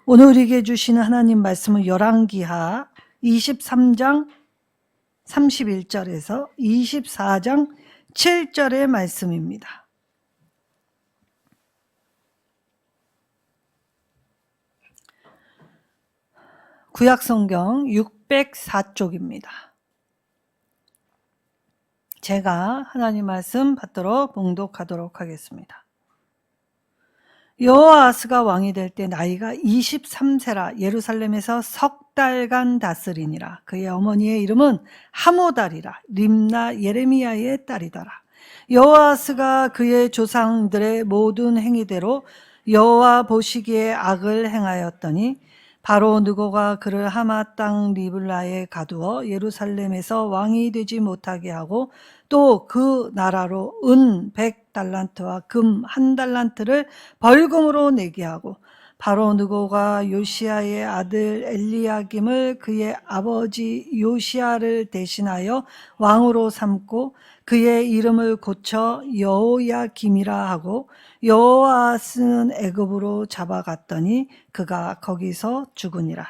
오늘 우리에게 주시는 하나님 말씀은 열왕기하 23장 31절에서 24장 7절의 말씀입니다. 구약성경 604쪽입니다. 제가 하나님 말씀 받들어 봉독하도록 하겠습니다. 여호아스가 왕이 될 때 나이가 23세라 예루살렘에서 석 달간 다스리니라. 그의 어머니의 이름은 하모달이라. 림나 예레미야의 딸이더라. 여호아스가 그의 조상들의 모든 행위대로 여호와 보시기에 악을 행하였더니 바로 느고가 그를 하마 땅 리블라에 가두어 예루살렘에서 왕이 되지 못하게 하고 또 그 나라로 은 100달란트와 금 1달란트를 벌금으로 내게 하고 바로 느고가 요시야의 아들 엘리야김을 그의 아버지 요시야를 대신하여 왕으로 삼고 그의 이름을 고쳐 여호야김이라 하고 여호아스는 애굽으로 잡아갔더니 그가 거기서 죽으니라.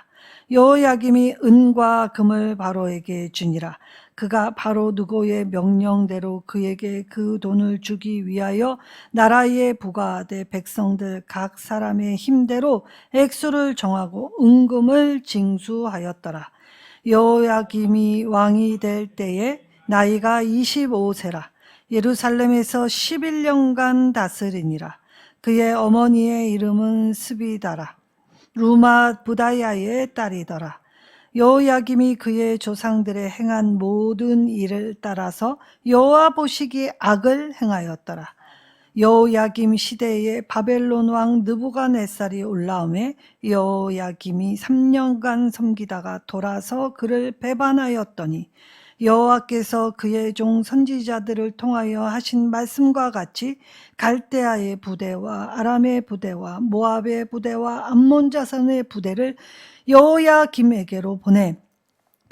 여호야김이 은과 금을 바로에게 주니라. 그가 바로 느고의 명령대로 그에게 그 돈을 주기 위하여 나라에 부과하되 백성들 각 사람의 힘대로 액수를 정하고 은금을 징수하였더라. 여호야김이 왕이 될 때에 나이가 25세라. 예루살렘에서 11년간 다스리니라. 그의 어머니의 이름은 스비다라. 루마 부다야의 딸이더라. 여호야김이 그의 조상들의 행한 모든 일을 따라서 여호와 보시기에 악을 행하였더라. 여호야김 시대에 바벨론 왕 느부갓네살이 올라오매 여호야김이 3년간 섬기다가 돌아서 그를 배반하였더니 여호와께서 그의 종 선지자들을 통하여 하신 말씀과 같이 갈대아의 부대와 아람의 부대와 모압의 부대와 암몬 자손의 부대를 여호야김에게로 보내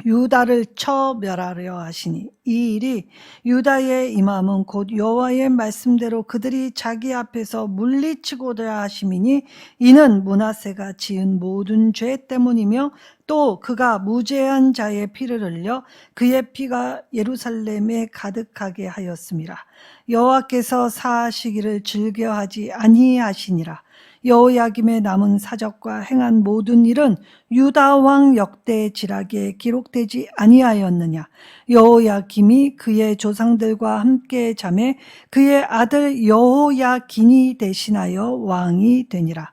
유다를 쳐 멸하려 하시니 이 일이 유다에 임함은 곧 여호와의 말씀대로 그들이 자기 앞에서 물리치고자 하심이니 이는 므낫세가 지은 모든 죄 때문이며 또 그가 무죄한 자의 피를 흘려 그의 피가 예루살렘에 가득하게 하였음이라. 여호와께서 사하시기를 즐겨하지 아니하시니라. 여호야김의 남은 사적과 행한 모든 일은 유다 왕 역대 지략에 기록되지 아니하였느냐. 여호야김이 그의 조상들과 함께 잠에 그의 아들 여호야긴이 대신하여 왕이 되니라.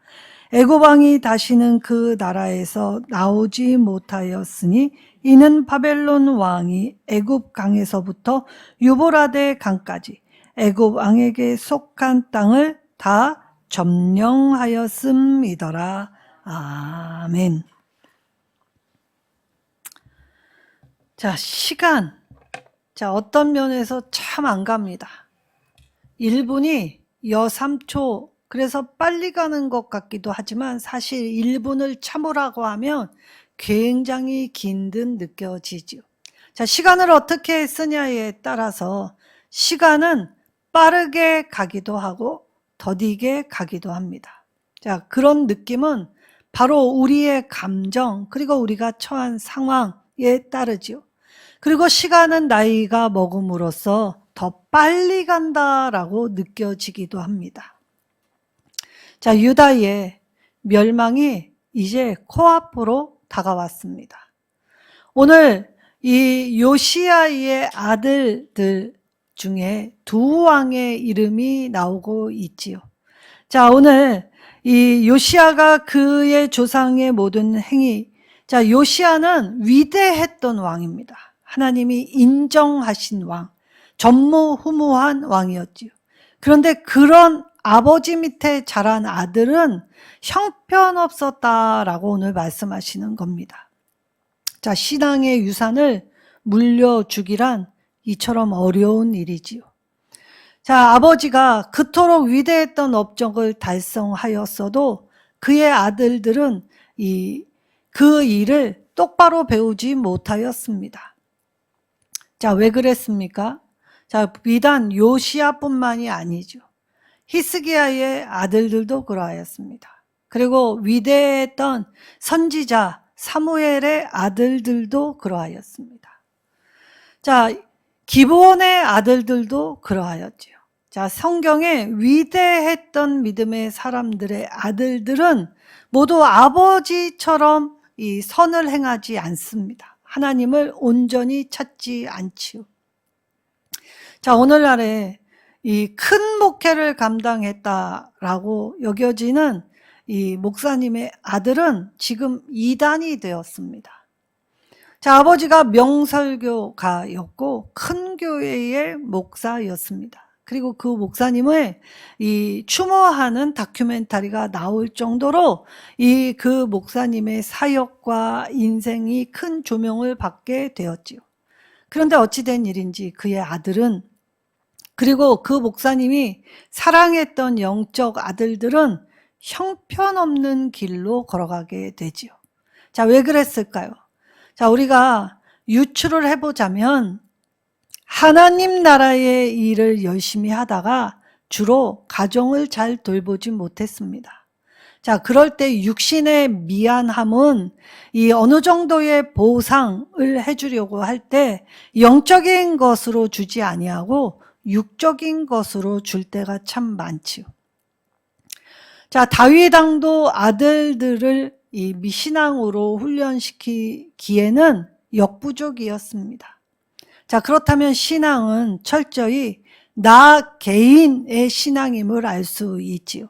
애굽 왕이 다시는 그 나라에서 나오지 못하였으니 이는 바벨론 왕이 애굽 강에서부터 유보라데 강까지 애굽 왕에게 속한 땅을 다 점령하였음이더라. 아멘. 자, 시간. 자, 어떤 면에서 참 안 갑니다. 1분이 여3초, 그래서 빨리 가는 것 같기도 하지만 사실 1분을 참으라고 하면 굉장히 긴 듯 느껴지죠. 자, 시간을 어떻게 쓰냐에 따라서 시간은 빠르게 가기도 하고 더디게 가기도 합니다. 자, 그런 느낌은 바로 우리의 감정 그리고 우리가 처한 상황에 따르지요. 그리고 시간은 나이가 먹음으로써 더 빨리 간다라고 느껴지기도 합니다. 자, 유다의 멸망이 이제 코앞으로 다가왔습니다. 오늘 이 요시야의 아들들 중에 두 왕의 이름이 나오고 있지요. 자, 오늘 이 요시야가 그의 조상의 모든 행위, 자, 요시야는 위대했던 왕입니다. 하나님이 인정하신 왕, 전무후무한 왕이었지요. 그런데 그런 아버지 밑에 자란 아들은 형편없었다라고 오늘 말씀하시는 겁니다. 자, 신앙의 유산을 물려주기란 이처럼 어려운 일이지요. 자, 아버지가 그토록 위대했던 업적을 달성하였어도 그의 아들들은 그 일을 똑바로 배우지 못하였습니다. 자, 왜 그랬습니까? 자, 비단 요시야뿐만이 아니죠. 히스기야의 아들들도 그러하였습니다. 그리고 위대했던 선지자 사무엘의 아들들도 그러하였습니다. 자, 기브온의 아들들도 그러하였지요. 자, 성경에 위대했던 믿음의 사람들의 아들들은 모두 아버지처럼 이 선을 행하지 않습니다. 하나님을 온전히 찾지 않지요. 자, 오늘날에 이 큰 목회를 감당했다라고 여겨지는 이 목사님의 아들은 지금 이단이 되었습니다. 자, 아버지가 명설교가였고 큰 교회의 목사였습니다. 그리고 그 목사님의 이 추모하는 다큐멘터리가 나올 정도로 그 목사님의 사역과 인생이 큰 조명을 받게 되었지요. 그런데 어찌된 일인지 그의 아들은, 그리고 그 목사님이 사랑했던 영적 아들들은 형편없는 길로 걸어가게 되지요. 자, 왜 그랬을까요? 자, 우리가 유추를 해보자면 하나님 나라의 일을 열심히 하다가 주로 가정을 잘 돌보지 못했습니다. 자, 그럴 때 육신의 미안함은 이 어느 정도의 보상을 해주려고 할 때 영적인 것으로 주지 아니하고 육적인 것으로 줄 때가 참 많지요. 자, 다윗 왕도 아들들을 이 미신앙으로 훈련시키기에는 역부족이었습니다. 자, 그렇다면 신앙은 철저히 나 개인의 신앙임을 알 수 있지요.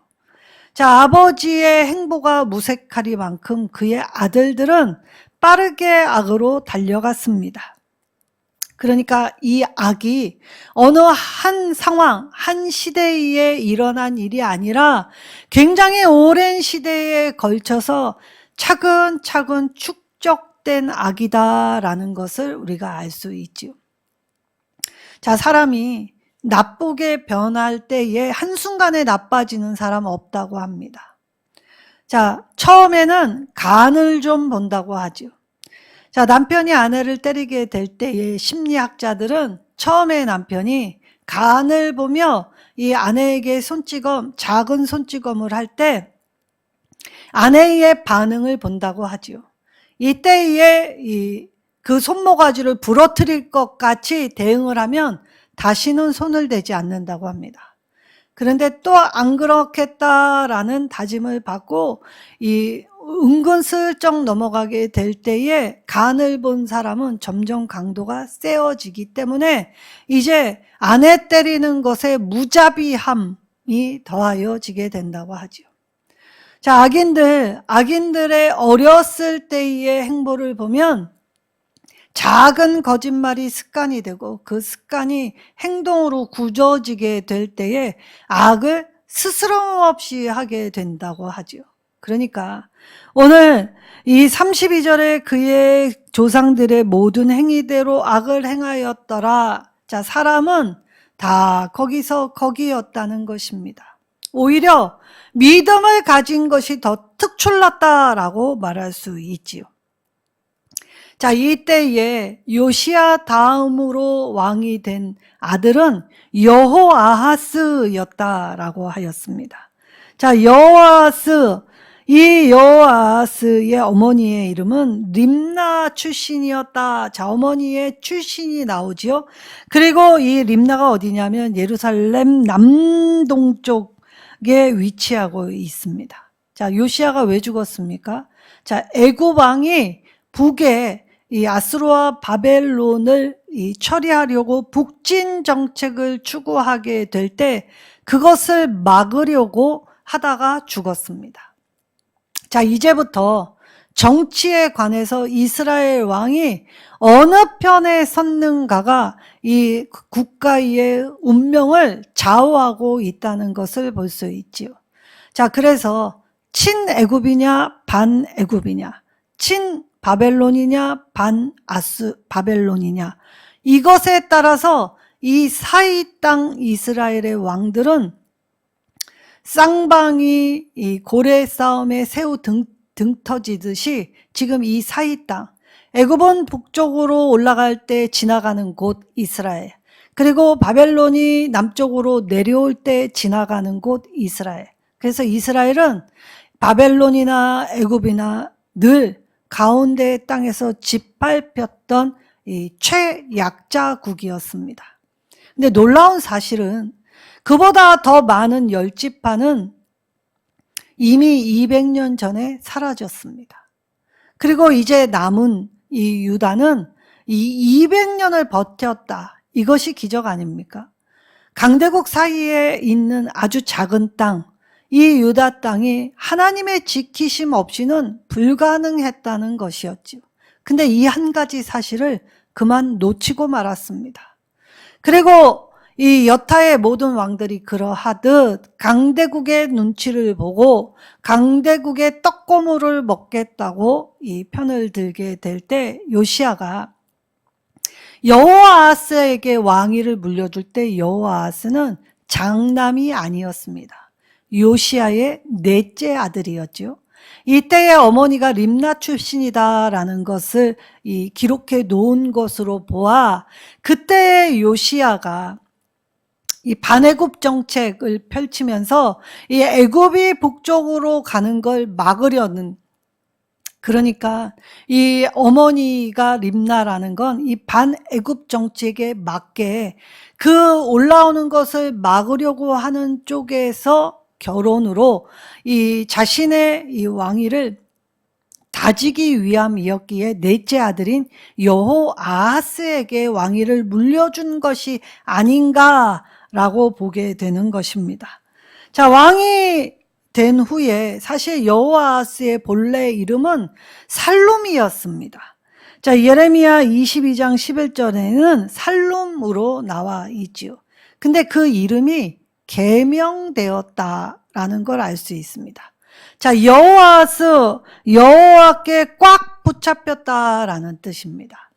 자, 아버지의 행보가 무색하리만큼 그의 아들들은 빠르게 악으로 달려갔습니다. 그러니까 이 악이 어느 한 상황, 한 시대에 일어난 일이 아니라 굉장히 오랜 시대에 걸쳐서 차근차근 축적된 악이다라는 것을 우리가 알 수 있지요. 자, 사람이 나쁘게 변할 때에 한순간에 나빠지는 사람 없다고 합니다. 자, 처음에는 간을 좀 본다고 하죠. 자, 남편이 아내를 때리게 될 때에 심리학자들은 처음에 남편이 간을 보며 이 아내에게 작은 손찌검을 할 때 아내의 반응을 본다고 하죠. 이때에 그 손모가지를 부러뜨릴 것 같이 대응을 하면 다시는 손을 대지 않는다고 합니다. 그런데 또 안 그렇겠다라는 다짐을 받고 은근슬쩍 넘어가게 될 때에 간을 본 사람은 점점 강도가 세어지기 때문에 이제 아내 때리는 것에 무자비함이 더하여지게 된다고 하죠. 자, 악인들의 어렸을 때의 행보를 보면 작은 거짓말이 습관이 되고 그 습관이 행동으로 굳어지게 될 때에 악을 스스럼 없이 하게 된다고 하죠. 그러니까 오늘 이 32절에 그의 조상들의 모든 행위대로 악을 행하였더라. 자, 사람은 다 거기서 거기였다는 것입니다. 오히려 믿음을 가진 것이 더 특출났다라고 말할 수 있지요. 자, 이때에 요시야 다음으로 왕이 된 아들은 여호아하스였다라고 하였습니다. 자, 이 여호아하스의 어머니의 이름은 림나 출신이었다. 자, 어머니의 출신이 나오지요. 그리고 이 림나가 어디냐면 예루살렘 남동쪽에 위치하고 있습니다. 자, 요시야가 왜 죽었습니까? 자, 애굽 왕이 북에 이 아수르와 바벨론을 처리하려고 북진 정책을 추구하게 될 때 그것을 막으려고 하다가 죽었습니다. 자, 이제부터 정치에 관해서 이스라엘 왕이 어느 편에 섰는가가 이 국가의 운명을 좌우하고 있다는 것을 볼 수 있지요. 자, 그래서 친애굽이냐 반애굽이냐, 친바벨론이냐 바벨론이냐, 이것에 따라서 이 사이 땅 이스라엘의 왕들은 쌍방이 이 고래 싸움에 새우 등 터지듯이 지금 이 사이 땅, 애굽은 북쪽으로 올라갈 때 지나가는 곳 이스라엘, 그리고 바벨론이 남쪽으로 내려올 때 지나가는 곳 이스라엘. 그래서 이스라엘은 바벨론이나 애굽이나 늘 가운데 땅에서 짓밟혔던 이 최약자국이었습니다. 근데 놀라운 사실은 그보다 더 많은 열 지파는 이미 200년 전에 사라졌습니다. 그리고 이제 남은 이 유다는 이 200년을 버텼다. 이것이 기적 아닙니까? 강대국 사이에 있는 아주 작은 땅, 이 유다 땅이 하나님의 지키심 없이는 불가능했다는 것이었죠. 근데 이 한 가지 사실을 그만 놓치고 말았습니다. 그리고 이 여타의 모든 왕들이 그러하듯 강대국의 눈치를 보고 강대국의 떡고물을 먹겠다고 이 편을 들게 될 때 요시야가 여호아하스에게 왕위를 물려줄 때 여호아하스는 장남이 아니었습니다. 요시야의 넷째 아들이었죠. 이때의 어머니가 림나 출신이다라는 것을 기록해 놓은 것으로 보아 그때의 요시야가 이 반애굽 정책을 펼치면서 이 애굽이 북쪽으로 가는 걸 막으려는, 그러니까 이 어머니가 림나라는 건 이 반애굽 정책에 맞게 그 올라오는 것을 막으려고 하는 쪽에서 결혼으로 이 자신의 이 왕위를 다지기 위함이었기에 넷째 아들인 여호아하스에게 왕위를 물려준 것이 아닌가라고 보게 되는 것입니다. 자, 왕이 된 후에 사실 여호아하스의 본래 이름은 살룸이었습니다. 자, 예레미야 22장 11절에는 살룸으로 나와 있지요. 근데 그 이름이 계명되었다라는 걸 알 수 있습니다. 자, 여호아하스, 여호와께 꽉 붙잡혔다라는 뜻입니다.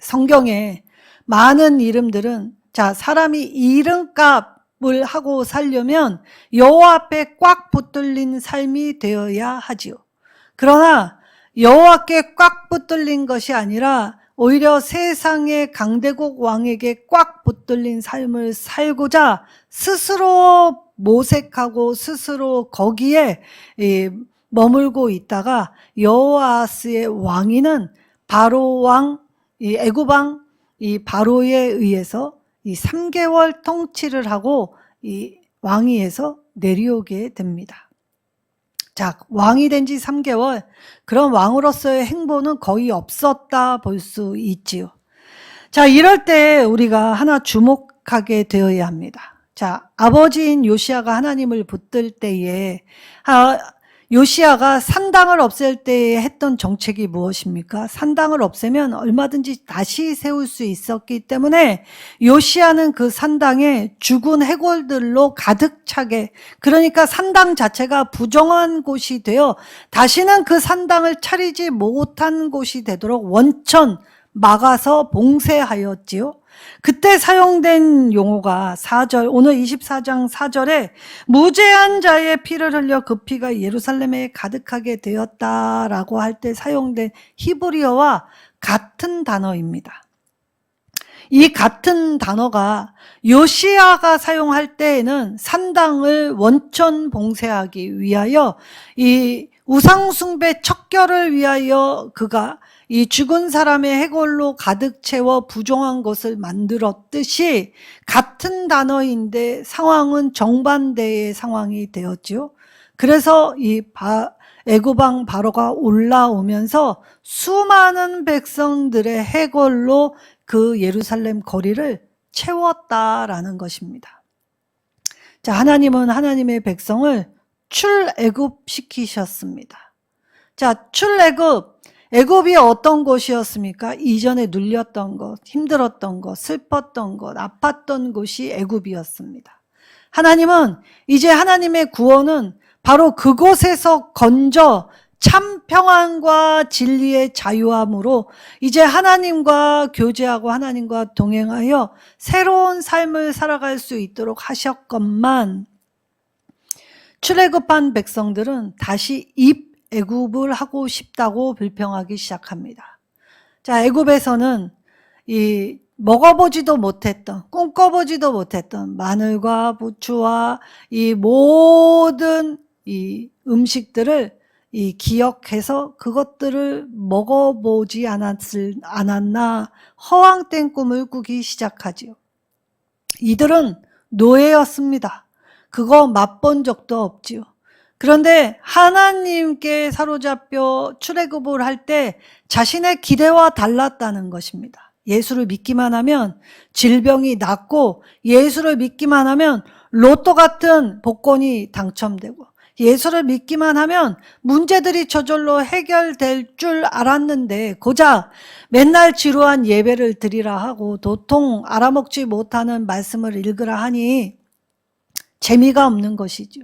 성경에 많은 이름들은 자, 사람이 이름값을 하고 살려면 여호와 앞에 꽉 붙들린 삶이 되어야 하지요. 그러나 여호와께 꽉 붙들린 것이 아니라 오히려 세상의 강대국 왕에게 꽉 붙들린 삶을 살고자 스스로 모색하고 스스로 거기에 머물고 있다가 여호아하스의 왕위는 바로 왕, 이 애굽 왕, 이 바로에 의해서 이 3개월 통치를 하고 이 왕위에서 내려오게 됩니다. 자, 왕이 된 지 3개월, 그런 왕으로서의 행보는 거의 없었다 볼 수 있지요. 자, 이럴 때 우리가 하나 주목하게 되어야 합니다. 자, 아버지인 요시야가 하나님을 붙들 때에 요시야가 산당을 없앨 때에 했던 정책이 무엇입니까? 산당을 없애면 얼마든지 다시 세울 수 있었기 때문에 요시야는 그 산당에 죽은 해골들로 가득 차게, 그러니까 산당 자체가 부정한 곳이 되어 다시는 그 산당을 차리지 못한 곳이 되도록 원천 막아서 봉쇄하였지요. 그때 사용된 용어가 4절, 오늘 24장 4절에 무죄한 자의 피를 흘려 그 피가 예루살렘에 가득하게 되었다라고 할 때 사용된 히브리어와 같은 단어입니다. 이 같은 단어가 요시야가 사용할 때에는 산당을 원천 봉쇄하기 위하여 이 우상숭배 척결을 위하여 그가 이 죽은 사람의 해골로 가득 채워 부정한 것을 만들었듯이 같은 단어인데 상황은 정반대의 상황이 되었지요. 그래서 이 애굽 왕 바로가 올라오면서 수많은 백성들의 해골로 그 예루살렘 거리를 채웠다라는 것입니다. 자, 하나님은 하나님의 백성을 출애굽 시키셨습니다. 자, 출애굽, 애굽이 어떤 곳이었습니까? 이전에 눌렸던 것, 힘들었던 것, 슬펐던 것, 아팠던 곳이 애굽이었습니다. 하나님은 이제 하나님의 구원은 바로 그곳에서 건져 참 평안과 진리의 자유함으로 이제 하나님과 교제하고 하나님과 동행하여 새로운 삶을 살아갈 수 있도록 하셨건만 출애굽한 백성들은 다시 애굽을 하고 싶다고 불평하기 시작합니다. 자, 애굽에서는 이 먹어보지도 못했던, 꿈꿔보지도 못했던 마늘과 부추와 이 모든 이 음식들을 기억해서 그것들을 먹어보지 않았나 허황된 꿈을 꾸기 시작하지요. 이들은 노예였습니다. 그거 맛본 적도 없지요. 그런데 하나님께 사로잡혀 출애굽을 할 때 자신의 기대와 달랐다는 것입니다. 예수를 믿기만 하면 질병이 낫고, 예수를 믿기만 하면 로또 같은 복권이 당첨되고, 예수를 믿기만 하면 문제들이 저절로 해결될 줄 알았는데, 고작 맨날 지루한 예배를 드리라 하고 도통 알아먹지 못하는 말씀을 읽으라 하니 재미가 없는 것이죠.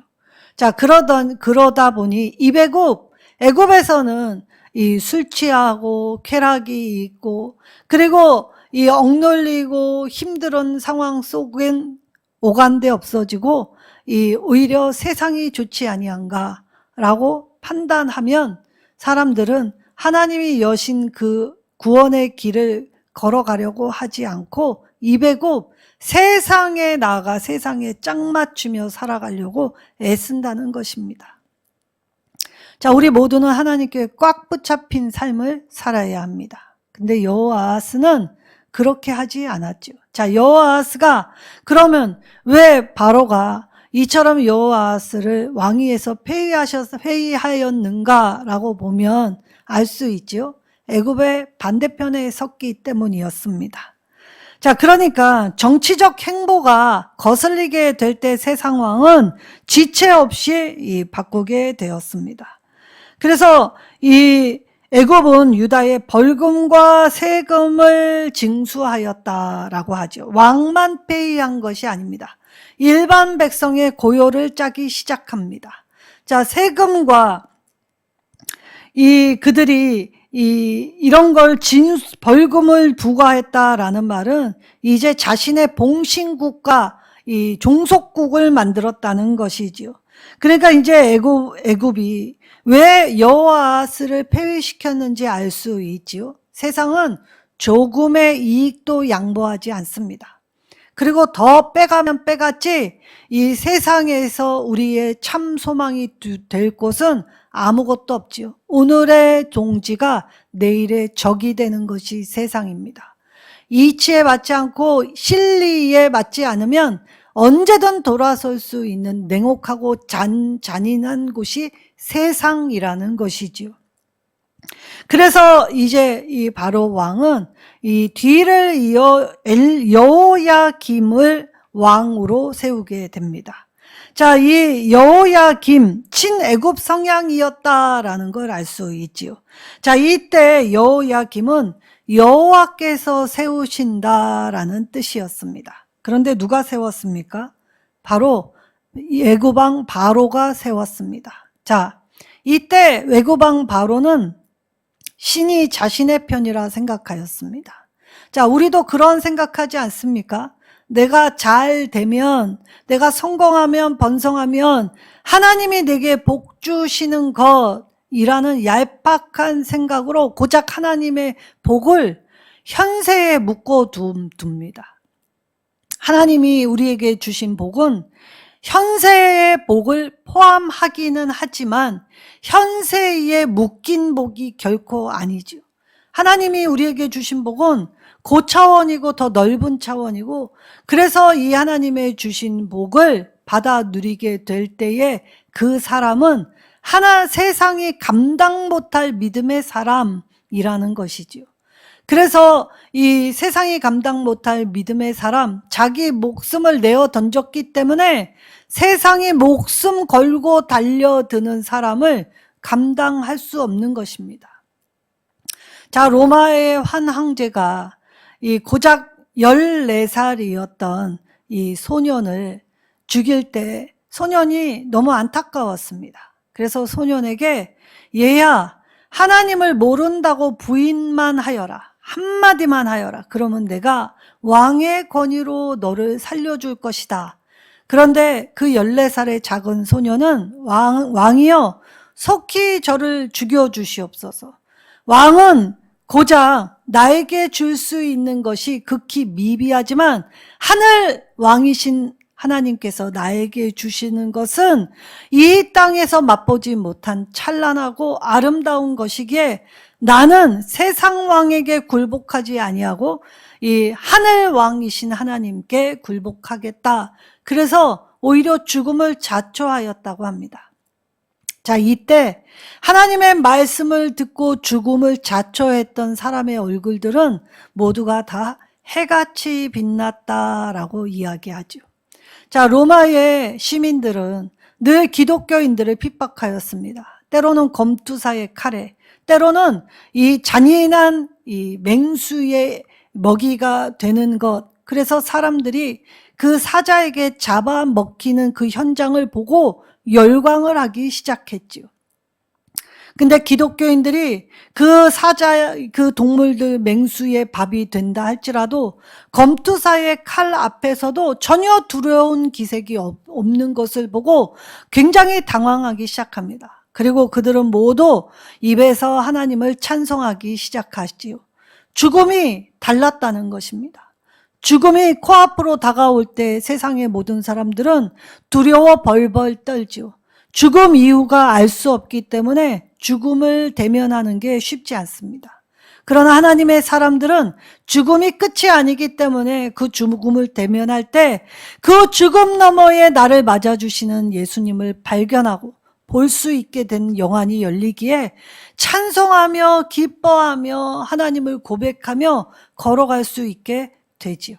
자, 그러다 보니 애굽에서는 이 술 취하고 쾌락이 있고, 그리고 이 억눌리고 힘든 상황 속엔 오간데 없어지고, 오히려 세상이 좋지 아니한가라고 판단하면 사람들은 하나님이 여신 그 구원의 길을 걸어가려고 하지 않고 이배곱 세상에 나아가 세상에 짝 맞추며 살아가려고 애쓴다는 것입니다. 자, 우리 모두는 하나님께 꽉 붙잡힌 삶을 살아야 합니다. 근데 여호아하스는 그렇게 하지 않았죠. 자, 여호아하스가 그러면 왜 바로가 이처럼 여호아하스를 왕위에서 폐위하였는가라고 보면 알 수 있죠. 애굽의 반대편에 섰기 때문이었습니다. 자, 그러니까 정치적 행보가 거슬리게 될 때 새 상황은 지체 없이 바꾸게 되었습니다. 그래서 이 애굽은 유다의 벌금과 세금을 징수하였다라고 하죠. 왕만 폐위한 것이 아닙니다. 일반 백성의 고요를 짜기 시작합니다. 자, 세금과 그들이 이런 걸 벌금을 부과했다라는 말은 이제 자신의 봉신국가, 종속국을 만들었다는 것이지요. 그러니까 이제 애굽이 왜 여호아하스를 폐위시켰는지 알 수 있지요. 세상은 조금의 이익도 양보하지 않습니다. 그리고 더 빼가면 빼갔지 이 세상에서 우리의 참 소망이 될 곳은 아무것도 없지요. 오늘의 동지가 내일의 적이 되는 것이 세상입니다. 이치에 맞지 않고 실리에 맞지 않으면 언제든 돌아설 수 있는 냉혹하고 잔인한 곳이 세상이라는 것이지요. 그래서 이제 이 바로 왕은 이 뒤를 이어 여호야김을 왕으로 세우게 됩니다. 자, 이 여호야김 친애굽 성향이었다라는 걸 알 수 있지요. 자, 이때 여호야김은 여호와께서 세우신다라는 뜻이었습니다. 그런데 누가 세웠습니까? 바로 애굽 왕 바로가 세웠습니다. 자, 이때 애굽 왕 바로는 신이 자신의 편이라 생각하였습니다. 자, 우리도 그런 생각하지 않습니까? 내가 잘 되면, 내가 성공하면, 번성하면 하나님이 내게 복 주시는 것이라는 얄팍한 생각으로 고작 하나님의 복을 현세에 묶어둡니다. 하나님이 우리에게 주신 복은 현세의 복을 포함하기는 하지만 현세에 묶인 복이 결코 아니죠. 하나님이 우리에게 주신 복은 고차원이고 더 넓은 차원이고, 그래서 이 하나님의 주신 복을 받아 누리게 될 때에 그 사람은 세상이 감당 못할 믿음의 사람이라는 것이지요. 그래서 이 세상이 감당 못할 믿음의 사람, 자기 목숨을 내어 던졌기 때문에 세상이 목숨 걸고 달려드는 사람을 감당할 수 없는 것입니다. 자, 로마의 한 황제가 이 고작 14살이었던 이 소년을 죽일 때 소년이 너무 안타까웠습니다. 그래서 소년에게 얘야, 하나님을 모른다고 부인만 하여라. 한마디만 하여라. 그러면 내가 왕의 권위로 너를 살려줄 것이다. 그런데 그 14살의 작은 소년은 왕이여, 속히 저를 죽여주시옵소서. 왕은 고작 나에게 줄 수 있는 것이 극히 미비하지만 하늘 왕이신 하나님께서 나에게 주시는 것은 이 땅에서 맛보지 못한 찬란하고 아름다운 것이기에 나는 세상 왕에게 굴복하지 아니하고 이 하늘 왕이신 하나님께 굴복하겠다. 그래서 오히려 죽음을 자초하였다고 합니다. 자, 이때 하나님의 말씀을 듣고 죽음을 자초했던 사람의 얼굴들은 모두가 다 해같이 빛났다라고 이야기하죠. 자, 로마의 시민들은 늘 기독교인들을 핍박하였습니다. 때로는 검투사의 칼에, 때로는 이 잔인한 이 맹수의 먹이가 되는 것. 그래서 사람들이 그 사자에게 잡아먹히는 그 현장을 보고 열광을 하기 시작했지요. 근데 기독교인들이 그 사자, 그 동물들 맹수의 밥이 된다 할지라도 검투사의 칼 앞에서도 전혀 두려운 기색이 없는 것을 보고 굉장히 당황하기 시작합니다. 그리고 그들은 모두 입에서 하나님을 찬송하기 시작하지요. 죽음이 달랐다는 것입니다. 죽음이 코앞으로 다가올 때 세상의 모든 사람들은 두려워 벌벌 떨지요. 죽음 이유가 알 수 없기 때문에 죽음을 대면하는 게 쉽지 않습니다. 그러나 하나님의 사람들은 죽음이 끝이 아니기 때문에 그 죽음을 대면할 때 그 죽음 너머에 나를 맞아주시는 예수님을 발견하고 볼 수 있게 된 영안이 열리기에 찬송하며 기뻐하며 하나님을 고백하며 걸어갈 수 있게 되지요.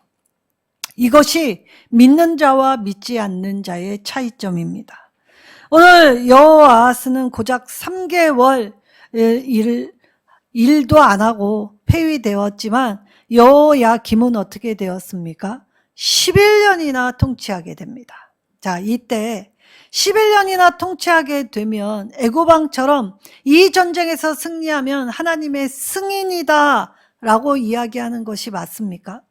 이것이 믿는 자와 믿지 않는 자의 차이점입니다. 오늘 여호아하스는 고작 3개월 일도 안 하고 폐위되었지만 여호야김은 어떻게 되었습니까? 11년이나 통치하게 됩니다. 자, 이때 11년이나 통치하게 되면 애고방처럼 이 전쟁에서 승리하면 하나님의 승인이다 라고 이야기하는 것이 맞습니까?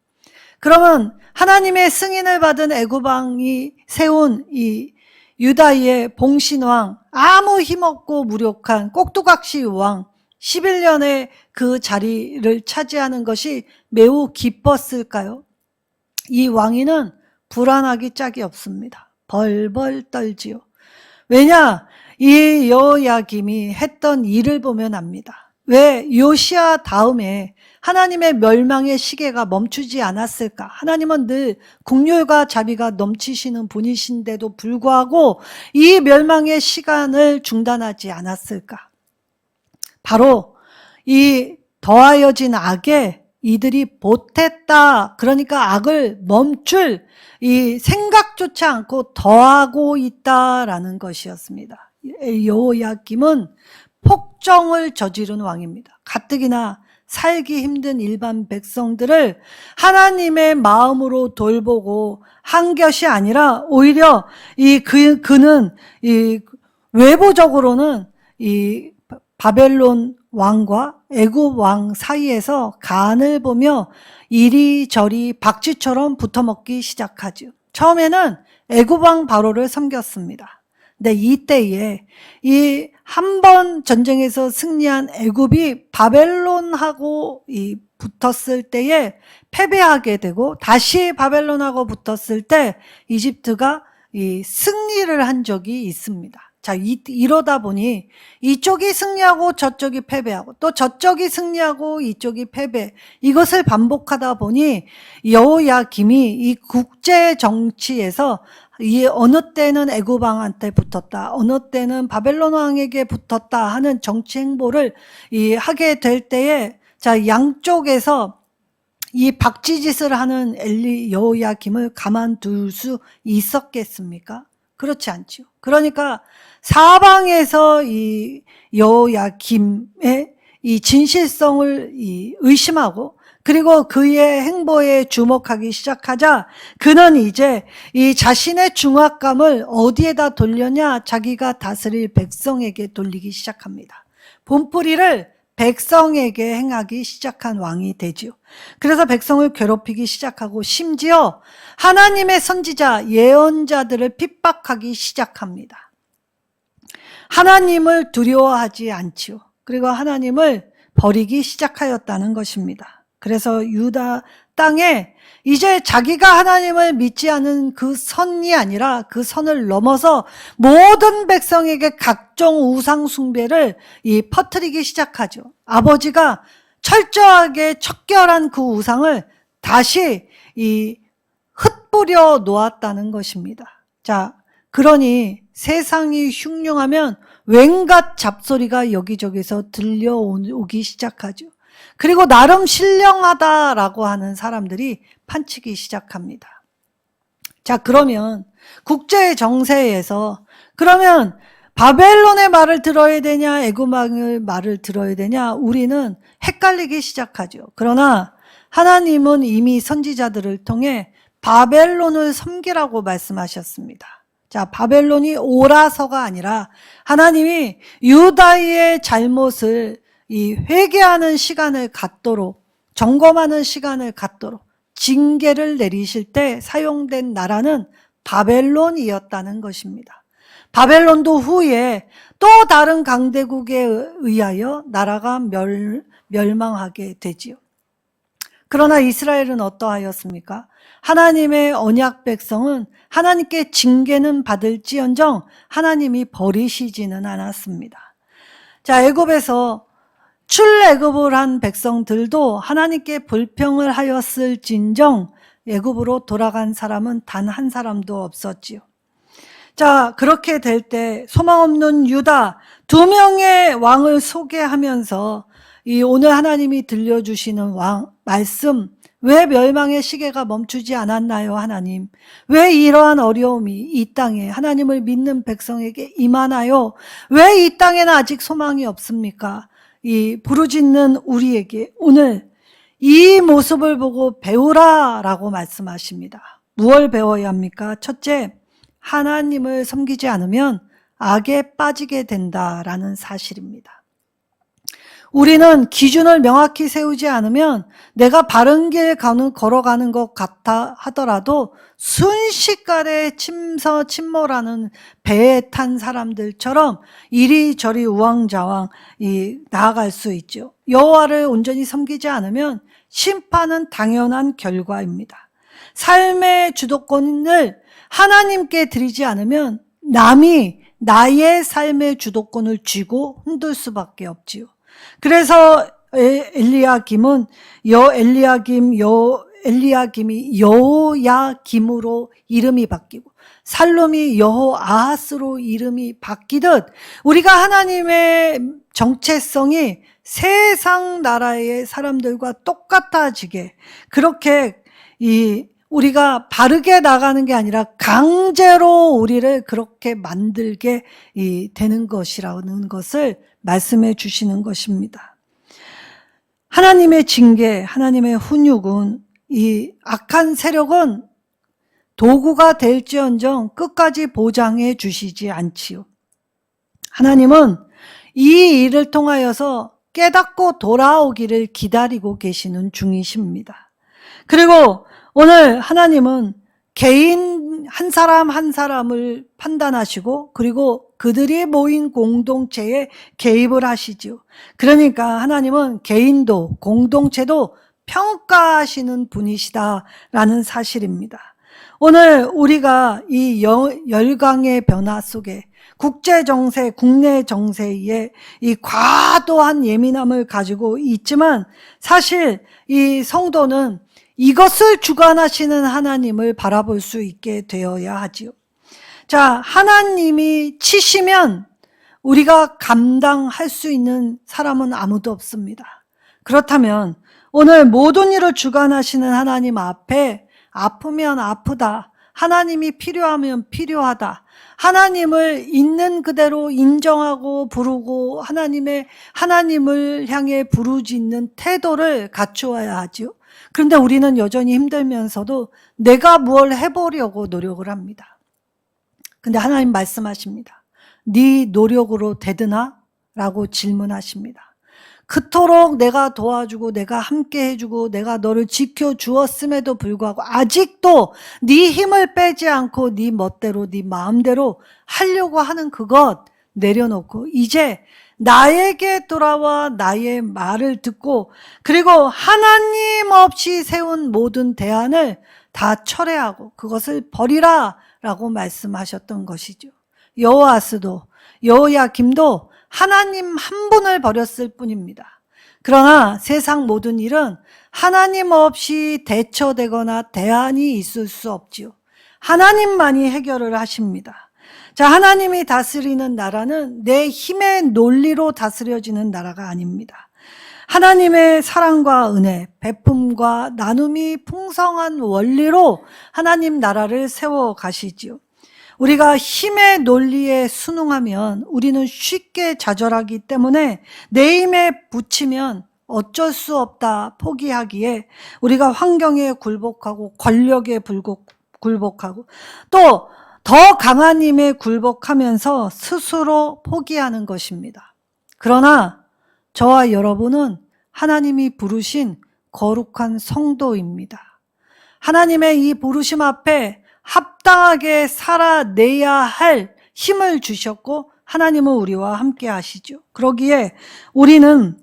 그러면 하나님의 승인을 받은 애고방이 세운 이 유다의 봉신왕, 아무 힘없고 무력한 꼭두각시 왕 11년의 그 자리를 차지하는 것이 매우 기뻤을까요? 이 왕위는 불안하기 짝이 없습니다. 벌벌 떨지요. 왜냐? 이 여호야김이 했던 일을 보면 압니다. 왜 요시야 다음에 하나님의 멸망의 시계가 멈추지 않았을까? 하나님은 늘 긍휼과 자비가 넘치시는 분이신데도 불구하고 이 멸망의 시간을 중단하지 않았을까? 바로 이 더하여진 악에 이들이 보탰다. 그러니까 악을 멈출 이 생각조차 않고 더하고 있다라는 것이었습니다. 여호야김은 폭정을 저지른 왕입니다. 가뜩이나 살기 힘든 일반 백성들을 하나님의 마음으로 돌보고 한 것이 아니라 오히려 그는 이 외부적으로는 이 바벨론 왕과 애굽 왕 사이에서 간을 보며 이리저리 박쥐처럼 붙어먹기 시작하죠. 처음에는 애굽 왕 바로를 섬겼습니다. 근데 이때에 이 한 번 전쟁에서 승리한 애굽이 바벨론하고 붙었을 때에 패배하게 되고 다시 바벨론하고 붙었을 때 이집트가 승리를 한 적이 있습니다. 자, 이러다 보니 이쪽이 승리하고 저쪽이 패배하고 또 저쪽이 승리하고 이쪽이 패배, 이것을 반복하다 보니 여호야김이 이 국제 정치에서 어느 때는 애굽 왕한테 붙었다, 어느 때는 바벨론 왕에게 붙었다 하는 정치 행보를 하게 될 때에, 자, 양쪽에서 이 박쥐짓을 하는 여호야김을 가만둘 수 있었겠습니까? 그렇지 않죠. 그러니까 사방에서 이 여호야김의 이 진실성을 의심하고 그리고 그의 행보에 주목하기 시작하자 그는 이제 이 자신의 중압감을 어디에다 돌렸냐? 자기가 다스릴 백성에게 돌리기 시작합니다. 본뿌리를 백성에게 행하기 시작한 왕이 되지요. 그래서 백성을 괴롭히기 시작하고 심지어 하나님의 선지자, 예언자들을 핍박하기 시작합니다. 하나님을 두려워하지 않지요. 그리고 하나님을 버리기 시작하였다는 것입니다. 그래서 유다 땅에 이제 자기가 하나님을 믿지 않은 그 선이 아니라 그 선을 넘어서 모든 백성에게 각종 우상 숭배를 퍼뜨리기 시작하죠. 아버지가 철저하게 척결한 그 우상을 다시 흩뿌려 놓았다는 것입니다. 자, 그러니 세상이 흉흉하면 웬갓 잡소리가 여기저기서 들려오기 시작하죠. 그리고 나름 신령하다라고 하는 사람들이 판치기 시작합니다. 자, 그러면 국제 정세에서 그러면 바벨론의 말을 들어야 되냐, 애굽의 말을 들어야 되냐, 우리는 헷갈리기 시작하죠. 그러나 하나님은 이미 선지자들을 통해 바벨론을 섬기라고 말씀하셨습니다. 자, 바벨론이 옳아서가 아니라 하나님이 유다의 잘못을 회개하는 시간을 갖도록, 점검하는 시간을 갖도록 징계를 내리실 때 사용된 나라는 바벨론이었다는 것입니다. 바벨론도 후에 또 다른 강대국에 의하여 나라가 멸망하게 되지요. 그러나 이스라엘은 어떠하였습니까? 하나님의 언약 백성은 하나님께 징계는 받을지언정 하나님이 버리시지는 않았습니다. 자, 애굽에서 출애굽을 한 백성들도 하나님께 불평을 하였을진정 애굽으로 돌아간 사람은 단 한 사람도 없었지요. 자, 그렇게 될 때 소망 없는 유다 2명의 왕을 소개하면서 오늘 하나님이 들려주시는 말씀, 왜 멸망의 시계가 멈추지 않았나요, 하나님? 왜 이러한 어려움이 이 땅에 하나님을 믿는 백성에게 임하나요? 왜 이 땅에는 아직 소망이 없습니까? 부르짖는 우리에게 오늘 이 모습을 보고 배우라라고 말씀하십니다. 무엇을 배워야 합니까? 첫째, 하나님을 섬기지 않으면 악에 빠지게 된다라는 사실입니다. 우리는 기준을 명확히 세우지 않으면 내가 바른 길 걸어가는 것 같아 하더라도 순식간에 침몰하는 배에 탄 사람들처럼 이리저리 우왕좌왕 나아갈 수 있죠. 여호와를 온전히 섬기지 않으면 심판은 당연한 결과입니다. 삶의 주도권을 하나님께 드리지 않으면 남이 나의 삶의 주도권을 쥐고 흔들 수밖에 없지요. 그래서 엘리야김이 여호야김으로 이름이 바뀌고 살룸이 여호아하스로 이름이 바뀌듯 우리가 하나님의 정체성이 세상 나라의 사람들과 똑같아지게 그렇게 우리가 바르게 나가는 게 아니라 강제로 우리를 그렇게 만들게 되는 것이라는 것을 말씀해 주시는 것입니다. 하나님의 징계, 하나님의 훈육은 이 악한 세력은 도구가 될지언정 끝까지 보장해 주시지 않지요. 하나님은 이 일을 통하여서 깨닫고 돌아오기를 기다리고 계시는 중이십니다. 그리고 오늘 하나님은 개인 한 사람 한 사람을 판단하시고 그리고 그들이 모인 공동체에 개입을 하시죠. 그러니까 하나님은 개인도 공동체도 평가하시는 분이시다라는 사실입니다. 오늘 우리가 이 열강의 변화 속에 국제정세, 국내 정세에 이 과도한 예민함을 가지고 있지만 사실 이 성도는 이것을 주관하시는 하나님을 바라볼 수 있게 되어야 하지요. 자, 하나님이 치시면 우리가 감당할 수 있는 사람은 아무도 없습니다. 그렇다면 오늘 모든 일을 주관하시는 하나님 앞에 아프면 아프다, 하나님이 필요하면 필요하다, 하나님을 있는 그대로 인정하고 부르고 하나님을 향해 부르짖는 태도를 갖추어야 하지요. 그런데 우리는 여전히 힘들면서도 내가 뭘 해보려고 노력을 합니다. 근데 하나님 말씀하십니다. 네 노력으로 되드나? 라고 질문하십니다. 그토록 내가 도와주고 내가 함께 해주고 내가 너를 지켜주었음에도 불구하고 아직도 네 힘을 빼지 않고 네 멋대로 네 마음대로 하려고 하는 그것 내려놓고 이제 나에게 돌아와 나의 말을 듣고 그리고 하나님 없이 세운 모든 대안을 다 철회하고 그것을 버리라 라고 말씀하셨던 것이죠. 여호아스도 여호야김도 하나님 한 분을 버렸을 뿐입니다. 그러나 세상 모든 일은 하나님 없이 대처되거나 대안이 있을 수 없지요. 하나님만이 해결을 하십니다. 자, 하나님이 다스리는 나라는 내 힘의 논리로 다스려지는 나라가 아닙니다. 하나님의 사랑과 은혜, 베품과 나눔이 풍성한 원리로 하나님 나라를 세워 가시지요. 우리가 힘의 논리에 순응하면 우리는 쉽게 좌절하기 때문에 내 힘에 부치면 어쩔 수 없다 포기하기에 우리가 환경에 굴복하고 권력에 굴복하고 또 더 강한 힘에 굴복하면서 스스로 포기하는 것입니다. 그러나 저와 여러분은 하나님이 부르신 거룩한 성도입니다. 하나님의 이 부르심 앞에 합당하게 살아내야 할 힘을 주셨고 하나님은 우리와 함께 하시죠. 그러기에 우리는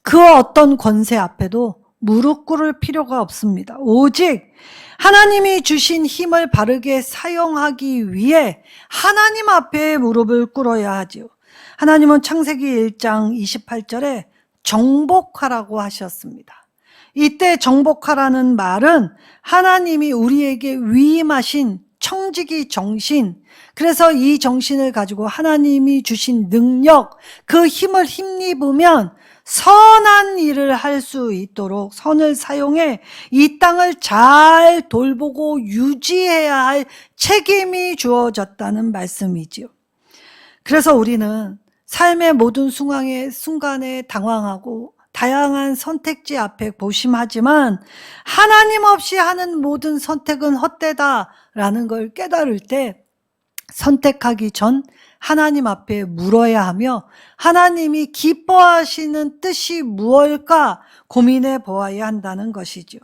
그 어떤 권세 앞에도 무릎 꿇을 필요가 없습니다. 오직 하나님이 주신 힘을 바르게 사용하기 위해 하나님 앞에 무릎을 꿇어야 하죠. 하나님은 창세기 1장 28절에 정복하라고 하셨습니다. 이때 정복하라는 말은 하나님이 우리에게 위임하신 청지기 정신, 그래서 이 정신을 가지고 하나님이 주신 능력, 그 힘을 힘입으면 선한 일을 할 수 있도록 선을 사용해 이 땅을 잘 돌보고 유지해야 할 책임이 주어졌다는 말씀이지요. 그래서 우리는 삶의 모든 순간에 당황하고 다양한 선택지 앞에 고심하지만 하나님 없이 하는 모든 선택은 헛되다라는 걸 깨달을 때 선택하기 전 하나님 앞에 물어야 하며 하나님이 기뻐하시는 뜻이 무엇일까 고민해 보아야 한다는 것이죠.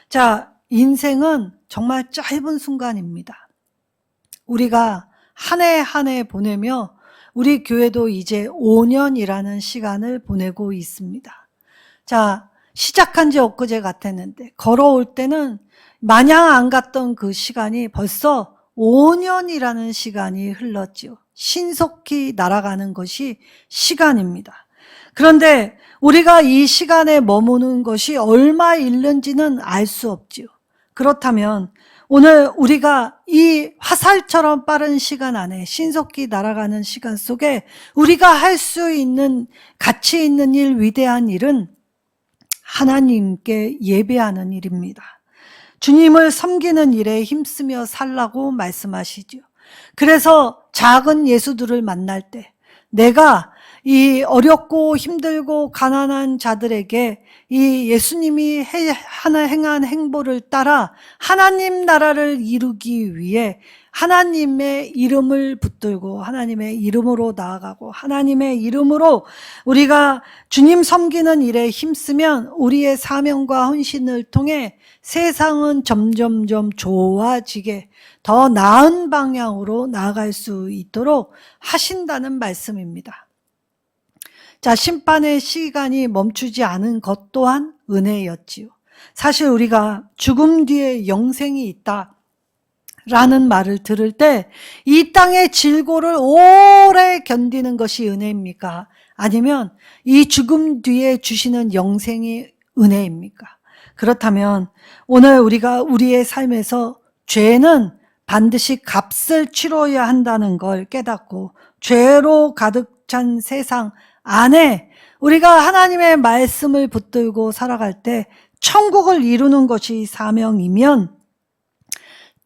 자, 인생은 정말 짧은 순간입니다. 우리가 한 해 한 해 보내며 우리 교회도 이제 5년이라는 시간을 보내고 있습니다. 자, 시작한 지 엊그제 같았는데 걸어올 때는 마냥 안 갔던 그 시간이 벌써 5년이라는 시간이 흘렀지요. 신속히 날아가는 것이 시간입니다. 그런데 우리가 이 시간에 머무는 것이 얼마 있는지는 알 수 없지요. 그렇다면 오늘 우리가 이 화살처럼 빠른 시간 안에 신속히 날아가는 시간 속에 우리가 할 수 있는 가치 있는 일, 위대한 일은 하나님께 예배하는 일입니다. 주님을 섬기는 일에 힘쓰며 살라고 말씀하시죠. 그래서 작은 예수들을 만날 때 내가 이 어렵고 힘들고 가난한 자들에게 이 예수님이 행한 행보를 따라 하나님 나라를 이루기 위해 하나님의 이름을 붙들고 하나님의 이름으로 나아가고 하나님의 이름으로 우리가 주님 섬기는 일에 힘쓰면 우리의 사명과 헌신을 통해 세상은 점점점 좋아지게 더 나은 방향으로 나아갈 수 있도록 하신다는 말씀입니다. 자, 심판의 시간이 멈추지 않은 것 또한 은혜였지요. 사실 우리가 죽음 뒤에 영생이 있다 라는 말을 들을 때 이 땅의 질고를 오래 견디는 것이 은혜입니까? 아니면 이 죽음 뒤에 주시는 영생이 은혜입니까? 그렇다면 오늘 우리가 우리의 삶에서 죄는 반드시 값을 치러야 한다는 걸 깨닫고 죄로 가득 찬 세상 안에 우리가 하나님의 말씀을 붙들고 살아갈 때 천국을 이루는 것이 사명이면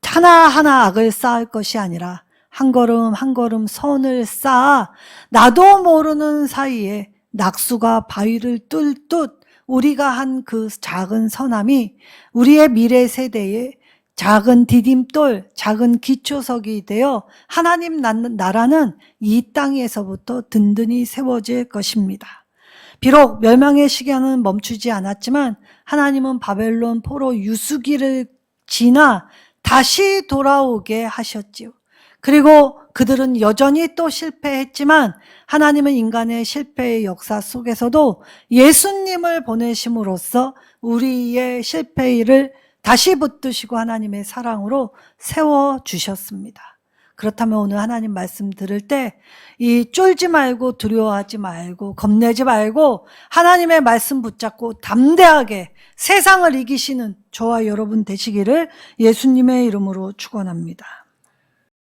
하나하나 악을 쌓을 것이 아니라 한 걸음 한 걸음 선을 쌓아 나도 모르는 사이에 낙수가 바위를 뚫듯 우리가 한 그 작은 선함이 우리의 미래 세대에 작은 디딤돌, 작은 기초석이 되어 하나님 나라는 이 땅에서부터 든든히 세워질 것입니다. 비록 멸망의 시간은 멈추지 않았지만 하나님은 바벨론 포로 유수기를 지나 다시 돌아오게 하셨지요. 그리고 그들은 여전히 또 실패했지만 하나님은 인간의 실패의 역사 속에서도 예수님을 보내심으로써 우리의 실패를 다시 붙드시고 하나님의 사랑으로 세워주셨습니다. 그렇다면 오늘 하나님 말씀 들을 때 이 쫄지 말고 두려워하지 말고 겁내지 말고 하나님의 말씀 붙잡고 담대하게 세상을 이기시는 저와 여러분 되시기를 예수님의 이름으로 축원합니다.